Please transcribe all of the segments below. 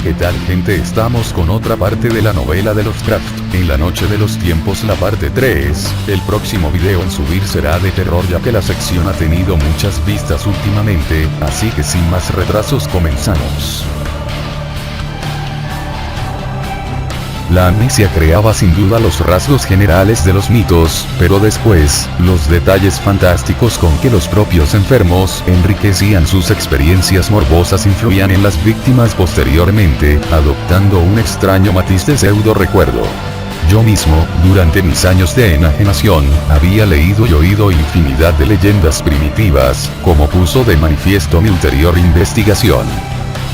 ¿Qué tal, gente? Estamos con otra parte de la novela de Lovecraft, en la noche de los tiempos, la parte 3. El próximo video en subir será de terror, ya que la sección ha tenido muchas vistas últimamente, así que sin más retrasos comenzamos. La amnesia creaba sin duda los rasgos generales de los mitos, pero después, los detalles fantásticos con que los propios enfermos enriquecían sus experiencias morbosas influían en las víctimas posteriormente, adoptando un extraño matiz de pseudo recuerdo. Yo mismo, durante mis años de enajenación, había leído y oído infinidad de leyendas primitivas, como puso de manifiesto mi ulterior investigación.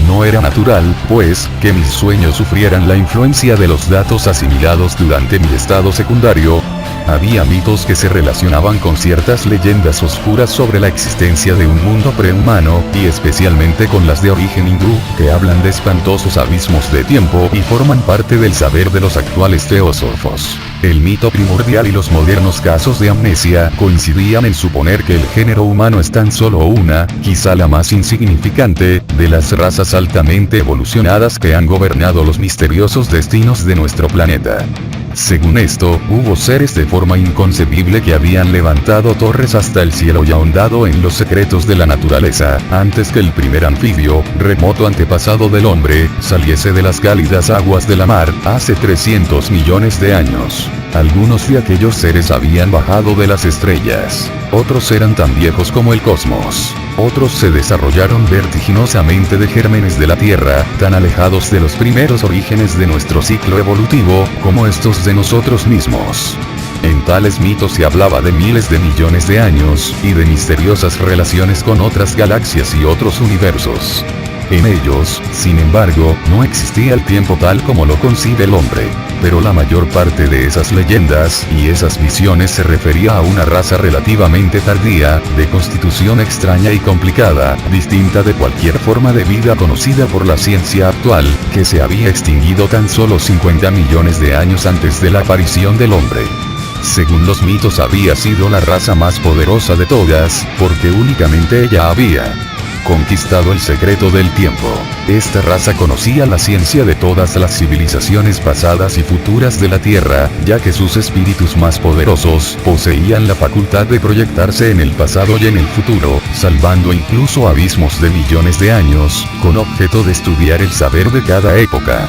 No era natural, pues, que mis sueños sufrieran la influencia de los datos asimilados durante mi estado secundario. Había mitos que se relacionaban con ciertas leyendas oscuras sobre la existencia de un mundo prehumano, y especialmente con las de origen hindú, que hablan de espantosos abismos de tiempo y forman parte del saber de los actuales teósofos. El mito primordial y los modernos casos de amnesia coincidían en suponer que el género humano es tan solo una, quizá la más insignificante, de las razas altamente evolucionadas que han gobernado los misteriosos destinos de nuestro planeta. Según esto, hubo seres de forma inconcebible que habían levantado torres hasta el cielo y ahondado en los secretos de la naturaleza, antes que el primer anfibio, remoto antepasado del hombre, saliese de las cálidas aguas de la mar, hace 300 millones de años. Algunos de aquellos seres habían bajado de las estrellas. Otros eran tan viejos como el cosmos. Otros se desarrollaron vertiginosamente de gérmenes de la Tierra, tan alejados de los primeros orígenes de nuestro ciclo evolutivo, como estos de nosotros mismos. En tales mitos se hablaba de miles de millones de años, y de misteriosas relaciones con otras galaxias y otros universos. En ellos, sin embargo, no existía el tiempo tal como lo concibe el hombre. Pero la mayor parte de esas leyendas y esas visiones se refería a una raza relativamente tardía, de constitución extraña y complicada, distinta de cualquier forma de vida conocida por la ciencia actual, que se había extinguido tan solo 50 millones de años antes de la aparición del hombre. Según los mitos, había sido la raza más poderosa de todas, porque únicamente ella había conquistado el secreto del tiempo. Esta raza conocía la ciencia de todas las civilizaciones pasadas y futuras de la Tierra, ya que sus espíritus más poderosos poseían la facultad de proyectarse en el pasado y en el futuro, salvando incluso abismos de millones de años, con objeto de estudiar el saber de cada época.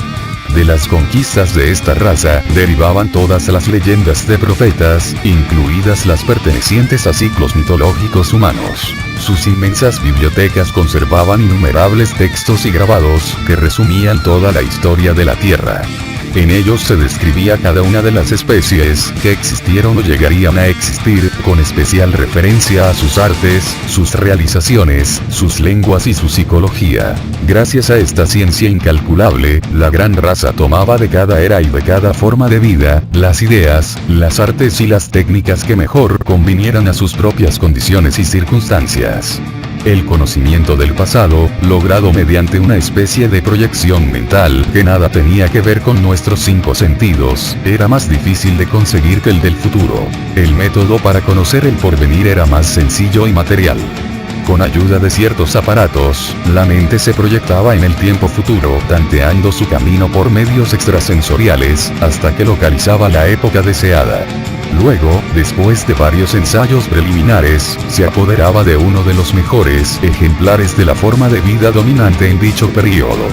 De las conquistas de esta raza, derivaban todas las leyendas de profetas, incluidas las pertenecientes a ciclos mitológicos humanos. Sus inmensas bibliotecas conservaban innumerables textos y grabados, que resumían toda la historia de la Tierra. En ellos se describía cada una de las especies que existieron o llegarían a existir, con especial referencia a sus artes, sus realizaciones, sus lenguas y su psicología. Gracias a esta ciencia incalculable, la gran raza tomaba de cada era y de cada forma de vida, las ideas, las artes y las técnicas que mejor convinieran a sus propias condiciones y circunstancias. El conocimiento del pasado, logrado mediante una especie de proyección mental que nada tenía que ver con nuestros 5 sentidos, era más difícil de conseguir que el del futuro. El método para conocer el porvenir era más sencillo y material. Con ayuda de ciertos aparatos, la mente se proyectaba en el tiempo futuro, tanteando su camino por medios extrasensoriales, hasta que localizaba la época deseada. Luego, después de varios ensayos preliminares, se apoderaba de uno de los mejores ejemplares de la forma de vida dominante en dicho periodo.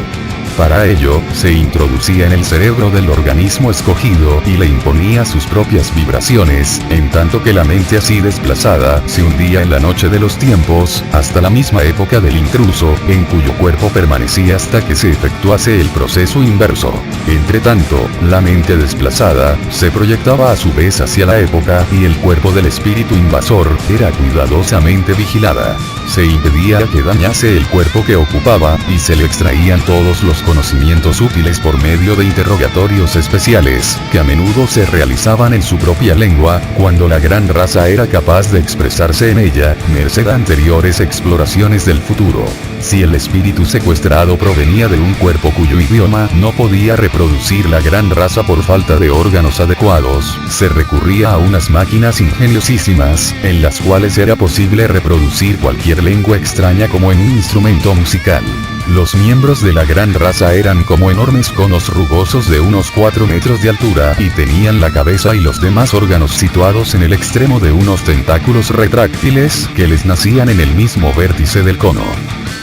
Para ello, se introducía en el cerebro del organismo escogido y le imponía sus propias vibraciones, en tanto que la mente así desplazada se hundía en la noche de los tiempos, hasta la misma época del intruso, en cuyo cuerpo permanecía hasta que se efectuase el proceso inverso. Entre tanto, la mente desplazada se proyectaba a su vez hacia la época y el cuerpo del espíritu invasor era cuidadosamente vigilada. Se impedía que dañase el cuerpo que ocupaba y se le extraían todos los conocimientos útiles por medio de interrogatorios especiales, que a menudo se realizaban en su propia lengua, cuando la gran raza era capaz de expresarse en ella, merced a anteriores exploraciones del futuro. Si el espíritu secuestrado provenía de un cuerpo cuyo idioma no podía reproducir la gran raza por falta de órganos adecuados, se recurría a unas máquinas ingeniosísimas, en las cuales era posible reproducir cualquier lengua extraña como en un instrumento musical. Los miembros de la gran raza eran como enormes conos rugosos de unos 4 metros de altura y tenían la cabeza y los demás órganos situados en el extremo de unos tentáculos retráctiles que les nacían en el mismo vértice del cono.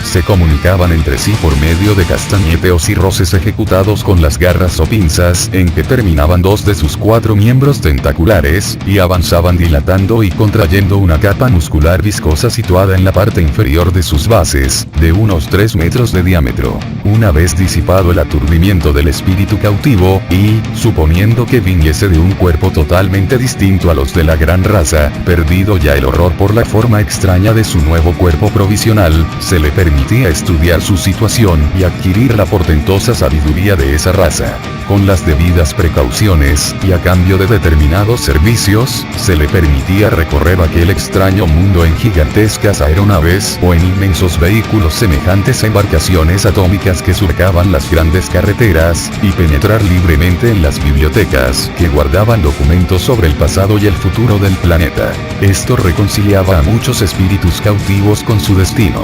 Se comunicaban entre sí por medio de castañeteos y roces ejecutados con las garras o pinzas en que terminaban 2 de sus 4 miembros tentaculares, y avanzaban dilatando y contrayendo una capa muscular viscosa situada en la parte inferior de sus bases, de unos 3 metros de diámetro. Una vez disipado el aturdimiento del espíritu cautivo, y, suponiendo que viniese de un cuerpo totalmente distinto a los de la gran raza, perdido ya el horror por la forma extraña de su nuevo cuerpo provisional, se le permitía estudiar su situación y adquirir la portentosa sabiduría de esa raza. Con las debidas precauciones, y a cambio de determinados servicios, se le permitía recorrer aquel extraño mundo en gigantescas aeronaves o en inmensos vehículos semejantes a embarcaciones atómicas que surcaban las grandes carreteras, y penetrar libremente en las bibliotecas que guardaban documentos sobre el pasado y el futuro del planeta. Esto reconciliaba a muchos espíritus cautivos con su destino.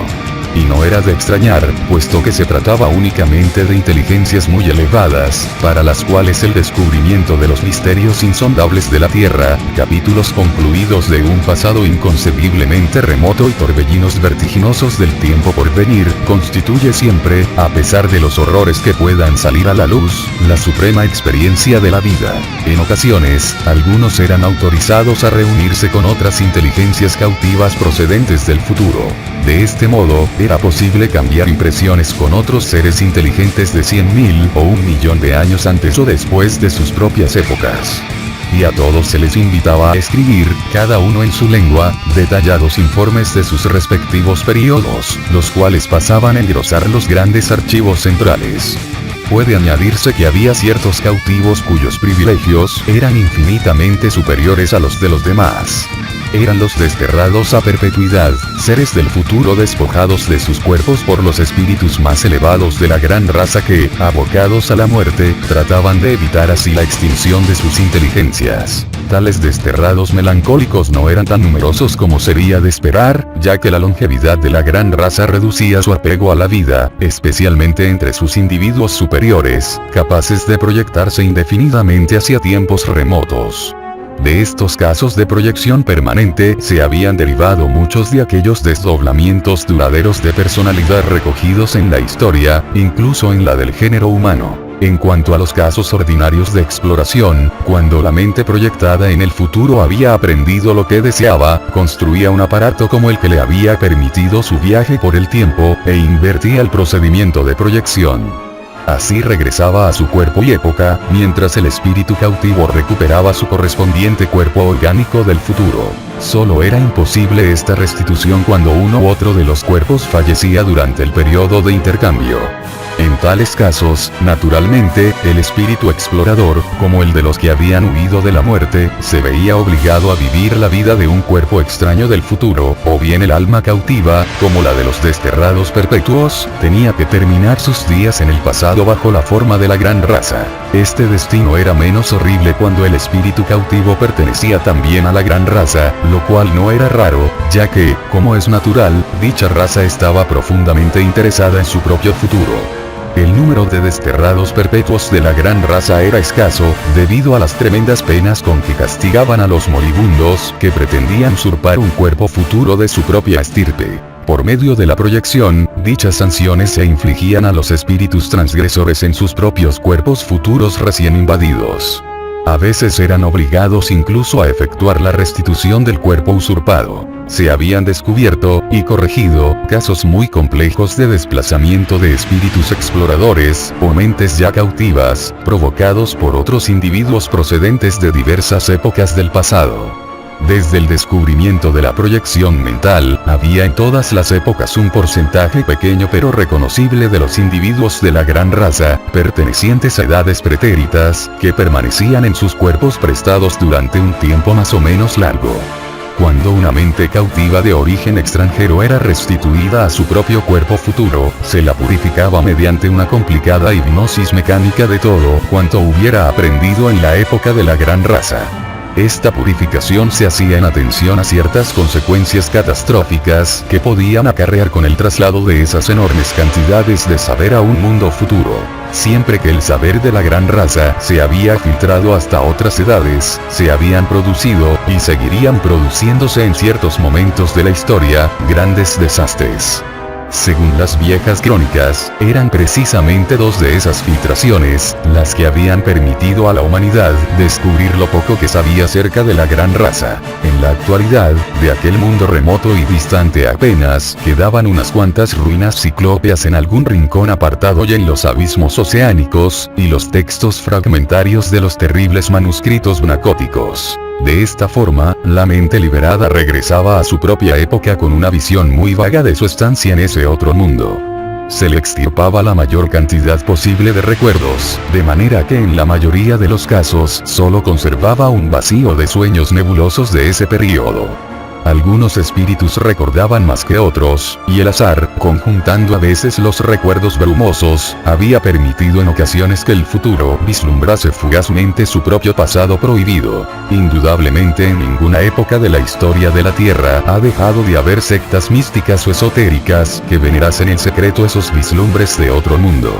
Y no era de extrañar, puesto que se trataba únicamente de inteligencias muy elevadas, para las cuales el descubrimiento de los misterios insondables de la Tierra, capítulos concluidos de un pasado inconcebiblemente remoto y torbellinos vertiginosos del tiempo por venir, constituye siempre, a pesar de los horrores que puedan salir a la luz, la suprema experiencia de la vida. En ocasiones, algunos eran autorizados a reunirse con otras inteligencias cautivas procedentes del futuro. De este modo, era posible cambiar impresiones con otros seres inteligentes de 100.000 o 1.000.000 de años antes o después de sus propias épocas. Y a todos se les invitaba a escribir, cada uno en su lengua, detallados informes de sus respectivos periodos, los cuales pasaban a engrosar los grandes archivos centrales. Puede añadirse que había ciertos cautivos cuyos privilegios eran infinitamente superiores a los de los demás. Eran los desterrados a perpetuidad, seres del futuro despojados de sus cuerpos por los espíritus más elevados de la gran raza que, abocados a la muerte, trataban de evitar así la extinción de sus inteligencias. Tales desterrados melancólicos no eran tan numerosos como sería de esperar, ya que la longevidad de la gran raza reducía su apego a la vida, especialmente entre sus individuos superiores, capaces de proyectarse indefinidamente hacia tiempos remotos. De estos casos de proyección permanente se habían derivado muchos de aquellos desdoblamientos duraderos de personalidad recogidos en la historia, incluso en la del género humano. En cuanto a los casos ordinarios de exploración, cuando la mente proyectada en el futuro había aprendido lo que deseaba, construía un aparato como el que le había permitido su viaje por el tiempo, e invertía el procedimiento de proyección. Así regresaba a su cuerpo y época, mientras el espíritu cautivo recuperaba su correspondiente cuerpo orgánico del futuro. Solo era imposible esta restitución cuando uno u otro de los cuerpos fallecía durante el periodo de intercambio. En tales casos, naturalmente, el espíritu explorador, como el de los que habían huido de la muerte, se veía obligado a vivir la vida de un cuerpo extraño del futuro, o bien el alma cautiva, como la de los desterrados perpetuos, tenía que terminar sus días en el pasado bajo la forma de la gran raza. Este destino era menos horrible cuando el espíritu cautivo pertenecía también a la gran raza, lo cual no era raro, ya que, como es natural, dicha raza estaba profundamente interesada en su propio futuro. El número de desterrados perpetuos de la gran raza era escaso, debido a las tremendas penas con que castigaban a los moribundos que pretendían usurpar un cuerpo futuro de su propia estirpe. Por medio de la proyección, dichas sanciones se infligían a los espíritus transgresores en sus propios cuerpos futuros recién invadidos. A veces eran obligados incluso a efectuar la restitución del cuerpo usurpado. Se habían descubierto, y corregido, casos muy complejos de desplazamiento de espíritus exploradores, o mentes ya cautivas, provocados por otros individuos procedentes de diversas épocas del pasado. Desde el descubrimiento de la proyección mental, había en todas las épocas un porcentaje pequeño pero reconocible de los individuos de la gran raza, pertenecientes a edades pretéritas, que permanecían en sus cuerpos prestados durante un tiempo más o menos largo. Cuando una mente cautiva de origen extranjero era restituida a su propio cuerpo futuro, se la purificaba mediante una complicada hipnosis mecánica de todo cuanto hubiera aprendido en la época de la gran raza. Esta purificación se hacía en atención a ciertas consecuencias catastróficas que podían acarrear con el traslado de esas enormes cantidades de saber a un mundo futuro. Siempre que el saber de la gran raza se había filtrado hasta otras edades, se habían producido, y seguirían produciéndose en ciertos momentos de la historia, grandes desastres. Según las viejas crónicas, eran precisamente dos de esas filtraciones, las que habían permitido a la humanidad descubrir lo poco que sabía acerca de la gran raza. En la actualidad, de aquel mundo remoto y distante apenas quedaban unas cuantas ruinas ciclópeas en algún rincón apartado y en los abismos oceánicos, y los textos fragmentarios de los terribles manuscritos gnacóticos. De esta forma, la mente liberada regresaba a su propia época con una visión muy vaga de su estancia en ese otro mundo. Se le extirpaba la mayor cantidad posible de recuerdos, de manera que en la mayoría de los casos solo conservaba un vacío de sueños nebulosos de ese período. Algunos espíritus recordaban más que otros, y el azar, conjuntando a veces los recuerdos brumosos, había permitido en ocasiones que el futuro vislumbrase fugazmente su propio pasado prohibido. Indudablemente en ninguna época de la historia de la Tierra ha dejado de haber sectas místicas o esotéricas que venerasen en secreto esos vislumbres de otro mundo.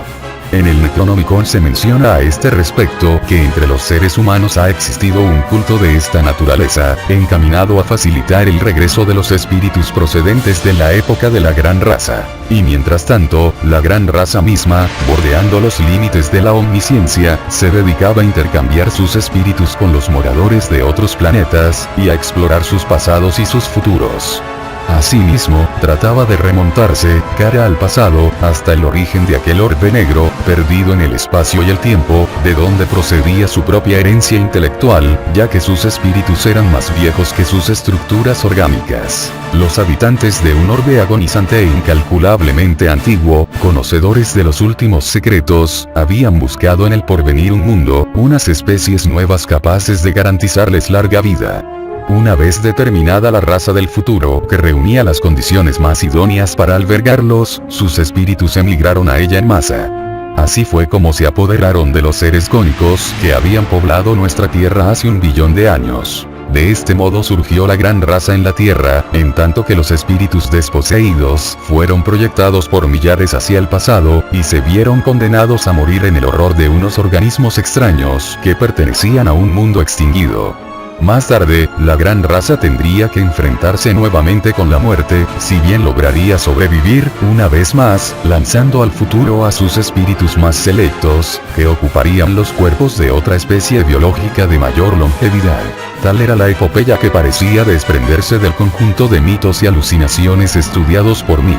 En el Necronomicon se menciona a este respecto que entre los seres humanos ha existido un culto de esta naturaleza, encaminado a facilitar el regreso de los espíritus procedentes de la época de la gran raza. Y mientras tanto, la gran raza misma, bordeando los límites de la omnisciencia, se dedicaba a intercambiar sus espíritus con los moradores de otros planetas, y a explorar sus pasados y sus futuros. Asimismo, trataba de remontarse, cara al pasado, hasta el origen de aquel orbe negro, perdido en el espacio y el tiempo, de donde procedía su propia herencia intelectual, ya que sus espíritus eran más viejos que sus estructuras orgánicas. Los habitantes de un orbe agonizante e incalculablemente antiguo, conocedores de los últimos secretos, habían buscado en el porvenir un mundo, unas especies nuevas capaces de garantizarles larga vida. Una vez determinada la raza del futuro que reunía las condiciones más idóneas para albergarlos, sus espíritus emigraron a ella en masa. Así fue como se apoderaron de los seres cónicos que habían poblado nuestra Tierra hace 1 billón de años. De este modo surgió la gran raza en la Tierra, en tanto que los espíritus desposeídos fueron proyectados por millares hacia el pasado, y se vieron condenados a morir en el horror de unos organismos extraños que pertenecían a un mundo extinguido. Más tarde, la gran raza tendría que enfrentarse nuevamente con la muerte, si bien lograría sobrevivir, una vez más, lanzando al futuro a sus espíritus más selectos, que ocuparían los cuerpos de otra especie biológica de mayor longevidad. Tal era la epopeya que parecía desprenderse del conjunto de mitos y alucinaciones estudiados por mí.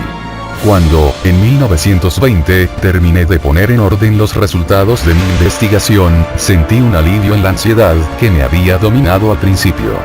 Cuando, en 1920, terminé de poner en orden los resultados de mi investigación, sentí un alivio en la ansiedad que me había dominado al principio.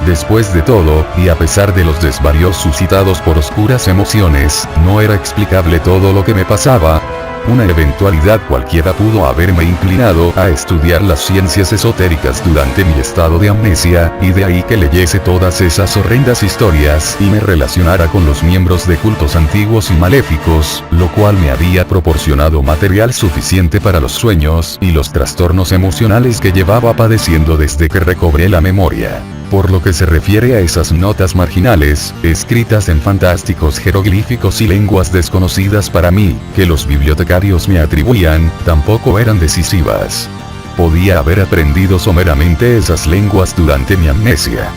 Después de todo, y a pesar de los desvaríos suscitados por oscuras emociones, no era explicable todo lo que me pasaba. Una eventualidad cualquiera pudo haberme inclinado a estudiar las ciencias esotéricas durante mi estado de amnesia, y de ahí que leyese todas esas horrendas historias y me relacionara con los miembros de cultos antiguos y maléficos, lo cual me había proporcionado material suficiente para los sueños y los trastornos emocionales que llevaba padeciendo desde que recobré la memoria. Por lo que se refiere a esas notas marginales, escritas en fantásticos jeroglíficos y lenguas desconocidas para mí, que los bibliotecarios me atribuían, tampoco eran decisivas. Podía haber aprendido someramente esas lenguas durante mi amnesia.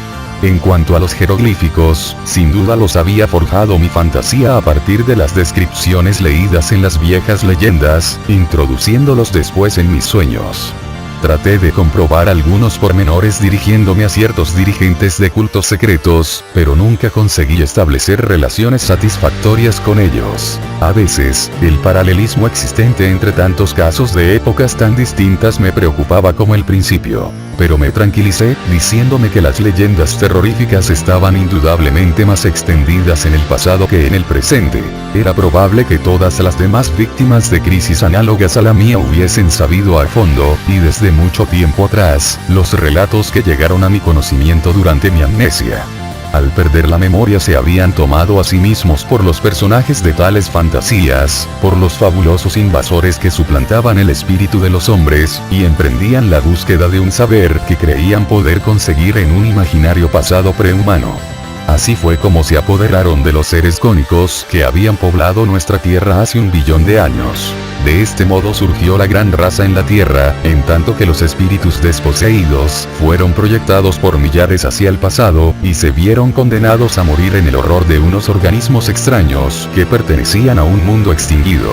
En cuanto a los jeroglíficos, sin duda los había forjado mi fantasía a partir de las descripciones leídas en las viejas leyendas, introduciéndolos después en mis sueños. Traté de comprobar algunos pormenores dirigiéndome a ciertos dirigentes de cultos secretos, pero nunca conseguí establecer relaciones satisfactorias con ellos. A veces, el paralelismo existente entre tantos casos de épocas tan distintas me preocupaba como el principio. Pero me tranquilicé, diciéndome que las leyendas terroríficas estaban indudablemente más extendidas en el pasado que en el presente. Era probable que todas las demás víctimas de crisis análogas a la mía hubiesen sabido a fondo, y desde mucho tiempo atrás, los relatos que llegaron a mi conocimiento durante mi amnesia. Al perder la memoria se habían tomado a sí mismos por los personajes de tales fantasías, por los fabulosos invasores que suplantaban el espíritu de los hombres, y emprendían la búsqueda de un saber que creían poder conseguir en un imaginario pasado prehumano. Así fue como se apoderaron de los seres cónicos que habían poblado nuestra Tierra hace 1 billón de años. De este modo surgió la gran raza en la Tierra, en tanto que los espíritus desposeídos fueron proyectados por millares hacia el pasado, y se vieron condenados a morir en el horror de unos organismos extraños que pertenecían a un mundo extinguido.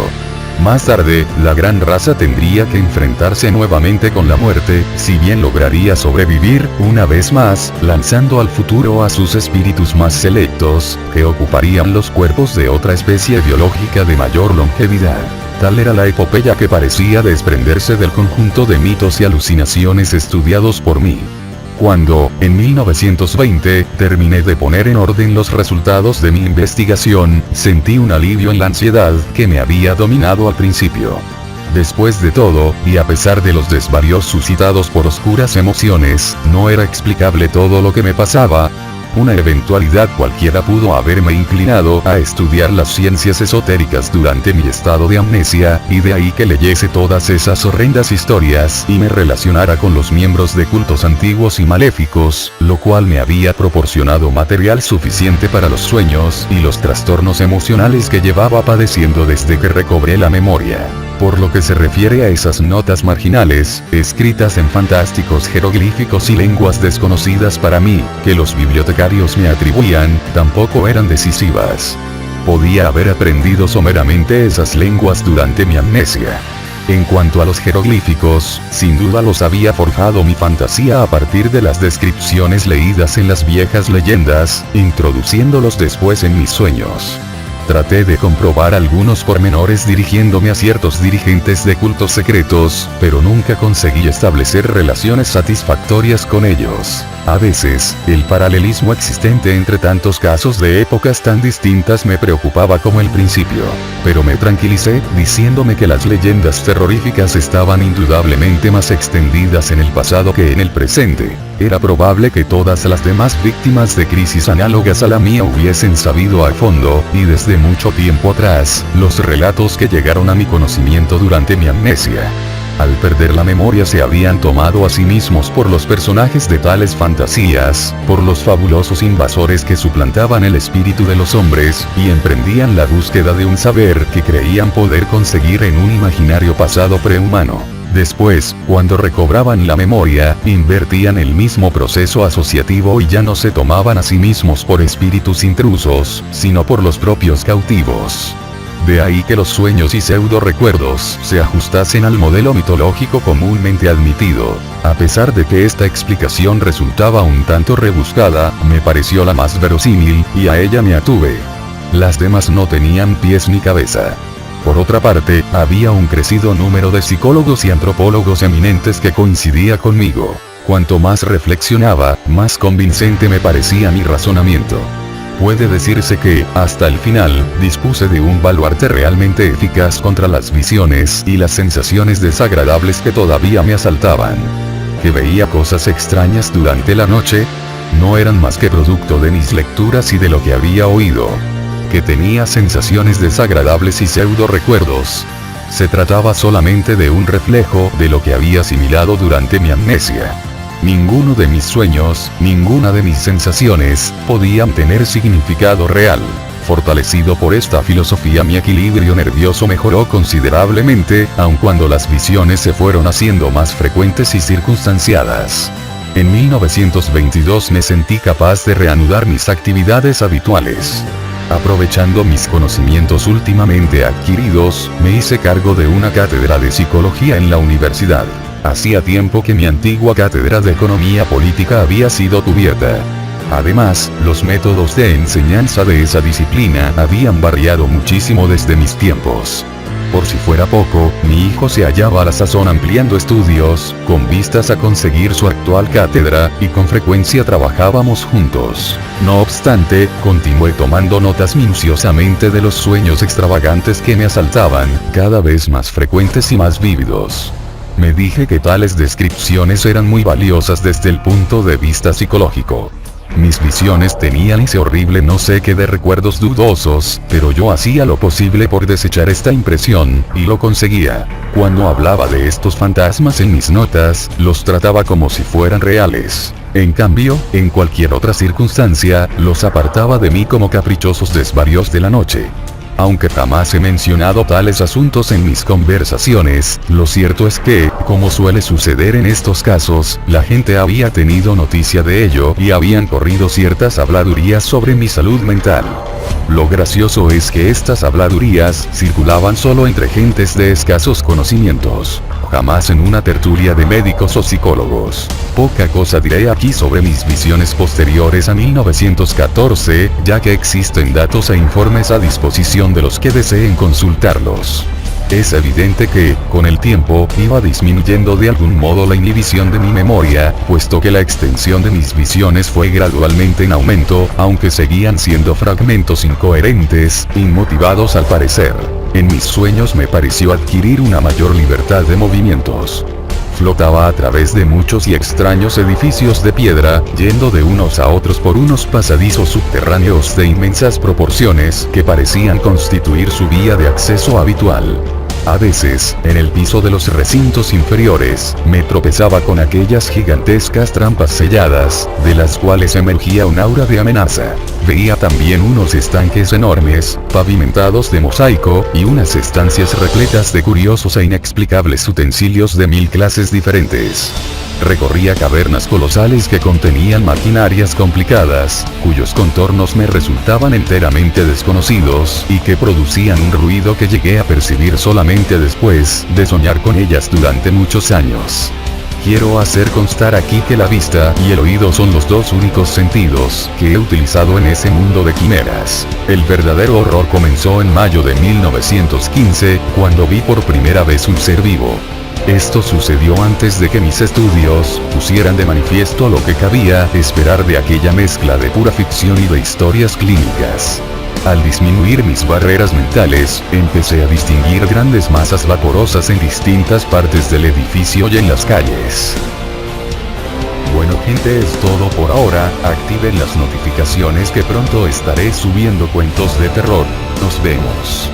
Más tarde, la gran raza tendría que enfrentarse nuevamente con la muerte, si bien lograría sobrevivir, una vez más, lanzando al futuro a sus espíritus más selectos, que ocuparían los cuerpos de otra especie biológica de mayor longevidad. Tal era la epopeya que parecía desprenderse del conjunto de mitos y alucinaciones estudiados por mí. Cuando, en 1920, terminé de poner en orden los resultados de mi investigación, sentí un alivio en la ansiedad que me había dominado al principio. Después de todo, y a pesar de los desvaríos suscitados por oscuras emociones, no era explicable todo lo que me pasaba. Una eventualidad cualquiera pudo haberme inclinado a estudiar las ciencias esotéricas durante mi estado de amnesia, y de ahí que leyese todas esas horrendas historias y me relacionara con los miembros de cultos antiguos y maléficos, lo cual me había proporcionado material suficiente para los sueños y los trastornos emocionales que llevaba padeciendo desde que recobré la memoria. Por lo que se refiere a esas notas marginales, escritas en fantásticos jeroglíficos y lenguas desconocidas para mí, que los bibliotecarios me atribuían, tampoco eran decisivas. Podía haber aprendido someramente esas lenguas durante mi amnesia. En cuanto a los jeroglíficos, sin duda los había forjado mi fantasía a partir de las descripciones leídas en las viejas leyendas, introduciéndolos después en mis sueños. Traté de comprobar algunos pormenores dirigiéndome a ciertos dirigentes de cultos secretos, pero nunca conseguí establecer relaciones satisfactorias con ellos. A veces, el paralelismo existente entre tantos casos de épocas tan distintas me preocupaba como el principio. Pero me tranquilicé, diciéndome que las leyendas terroríficas estaban indudablemente más extendidas en el pasado que en el presente. Era probable que todas las demás víctimas de crisis análogas a la mía hubiesen sabido a fondo, y desde mucho tiempo atrás, los relatos que llegaron a mi conocimiento durante mi amnesia. Al perder la memoria se habían tomado a sí mismos por los personajes de tales fantasías, por los fabulosos invasores que suplantaban el espíritu de los hombres, y emprendían la búsqueda de un saber que creían poder conseguir en un imaginario pasado prehumano. Después, cuando recobraban la memoria, invertían el mismo proceso asociativo y ya no se tomaban a sí mismos por espíritus intrusos, sino por los propios cautivos. De ahí que los sueños y pseudo recuerdos se ajustasen al modelo mitológico comúnmente admitido. A pesar de que esta explicación resultaba un tanto rebuscada, me pareció la más verosímil, y a ella me atuve. Las demás no tenían pies ni cabeza. Por otra parte, había un crecido número de psicólogos y antropólogos eminentes que coincidía conmigo. Cuanto más reflexionaba, más convincente me parecía mi razonamiento. Puede decirse que, hasta el final, dispuse de un baluarte realmente eficaz contra las visiones y las sensaciones desagradables que todavía me asaltaban. ¿Que veía cosas extrañas durante la noche? No eran más que producto de mis lecturas y de lo que había oído. ¿Que tenía sensaciones desagradables y pseudo recuerdos? Se trataba solamente de un reflejo de lo que había asimilado durante mi amnesia. Ninguno de mis sueños, ninguna de mis sensaciones, podían tener significado real. Fortalecido por esta filosofía, mi equilibrio nervioso mejoró considerablemente, aun cuando las visiones se fueron haciendo más frecuentes y circunstanciadas. En 1922 me sentí capaz de reanudar mis actividades habituales. Aprovechando mis conocimientos últimamente adquiridos, me hice cargo de una cátedra de psicología en la universidad. Hacía tiempo que mi antigua cátedra de economía política había sido cubierta. Además, los métodos de enseñanza de esa disciplina habían variado muchísimo desde mis tiempos. Por si fuera poco, mi hijo se hallaba a la sazón ampliando estudios, con vistas a conseguir su actual cátedra, y con frecuencia trabajábamos juntos. No obstante, continué tomando notas minuciosamente de los sueños extravagantes que me asaltaban, cada vez más frecuentes y más vívidos. Me dije que tales descripciones eran muy valiosas desde el punto de vista psicológico. Mis visiones tenían ese horrible no sé qué de recuerdos dudosos, pero yo hacía lo posible por desechar esta impresión, y lo conseguía. Cuando hablaba de estos fantasmas en mis notas, los trataba como si fueran reales. En cambio, en cualquier otra circunstancia, los apartaba de mí como caprichosos desvarios de la noche. Aunque jamás he mencionado tales asuntos en mis conversaciones, lo cierto es que, como suele suceder en estos casos, la gente había tenido noticia de ello y habían corrido ciertas habladurías sobre mi salud mental. Lo gracioso es que estas habladurías circulaban solo entre gentes de escasos conocimientos, jamás en una tertulia de médicos o psicólogos. Poca cosa diré aquí sobre mis visiones posteriores a 1914, ya que existen datos e informes a disposición de los que deseen consultarlos. Es evidente que, con el tiempo, iba disminuyendo de algún modo la inhibición de mi memoria, puesto que la extensión de mis visiones fue gradualmente en aumento, aunque seguían siendo fragmentos incoherentes, inmotivados al parecer. En mis sueños me pareció adquirir una mayor libertad de movimientos. Flotaba a través de muchos y extraños edificios de piedra, yendo de unos a otros por unos pasadizos subterráneos de inmensas proporciones que parecían constituir su vía de acceso habitual. A veces, en el piso de los recintos inferiores, me tropezaba con aquellas gigantescas trampas selladas, de las cuales emergía un aura de amenaza. Veía también unos estanques enormes, pavimentados de mosaico, y unas estancias repletas de curiosos e inexplicables utensilios de 1000 clases diferentes. Recorría cavernas colosales que contenían maquinarias complicadas, cuyos contornos me resultaban enteramente desconocidos, y que producían un ruido que llegué a percibir solamente después de soñar con ellas durante muchos años. Quiero hacer constar aquí que la vista y el oído son los dos únicos sentidos que he utilizado en ese mundo de quimeras. El verdadero horror comenzó en mayo de 1915, cuando vi por primera vez un ser vivo. Esto sucedió antes de que mis estudios pusieran de manifiesto lo que cabía esperar de aquella mezcla de pura ficción y de historias clínicas. Al disminuir mis barreras mentales, empecé a distinguir grandes masas vaporosas en distintas partes del edificio y en las calles. Bueno gente, es todo por ahora. Activen las notificaciones que pronto estaré subiendo cuentos de terror. Nos vemos.